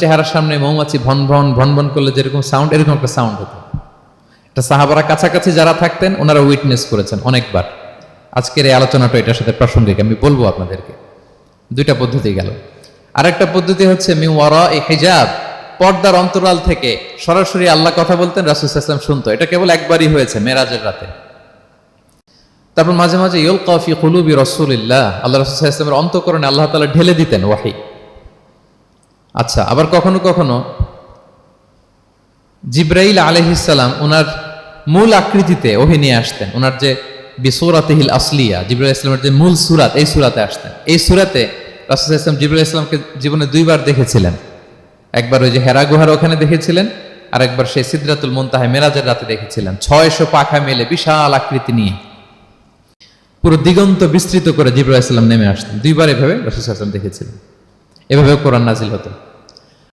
চেহারার সামনে মৌমাছি ভন ভন ভন ভন করলে যেরকম সাউন্ড, এরকম একটা সাউন্ড হতো। এটা সাহাবারা কাছাকাছি যারা থাকতেন ওনারা উইটনেস করেছেন অনেকবার। আজকের এই আলোচনাটা এটার সাথে প্রাসঙ্গিক, আমি বলবো আপনাদেরকে। দুইটা পদ্ধতি গেল। আরেকটা পদ্ধতি হচ্ছে মিন ওয়ারাই হিজাব, পর্দার অন্তরাল থেকে সরাসরি আল্লাহ কথা বলতেন, রাসূল সাল্লাল্লাহু আলাইহি ওয়াসাল্লাম শুনতো। এটা কেবল একবারই হয়েছে মেরাজের রাতে। তারপর মাঝে মাঝে ইউলকা ফি কুলুবি রাসূলিল্লাহ, আল্লাহ রাসূল সাল্লাল্লাহু আলাইহি ওয়াসাল্লামের অন্তঃকরণে আল্লাহ তাআলা ঢেলে দিতেন ওয়াহী। আচ্ছা, আবার কখনো কখনো জিবরাইল আলাইহিস সালাম ওনার মূল আকৃতিতে ওহী নিয়ে আসতেন। ওনার যে বিসূরাতিহিল আসলিয়া, জিবরাইল আলাইহিস সালামের যে মূল সূরাত, এই সূরাতে আসতেন। এই সূরাতে রাসূল সাল্লাল্লাহু আলাইহি ওয়াসাল্লাম জিবরাইল আলাইহিস সালামকে জীবনে দুইবার দেখেছিলেন। একবার ওই যে হেরা গুহার ওখানে দেখেছিলেন, আর একবার সেই সিদরাতুল মুনতাহায় মেরাজের রাতে দেখেছিলেন। 600 পাখা মেলে বিশাল আকৃতি নিয়ে পুরো দিগন্ত বিস্তৃত করে জিবরাইল আলাইহিস সালাম নেমে আসতেন। দুইবার এভাবে রাসূল সাল্লাল্লাহু আলাইহি ওয়াসাল্লাম দেখেছিলেন। এভাবে কোরআন নাজিল হতো।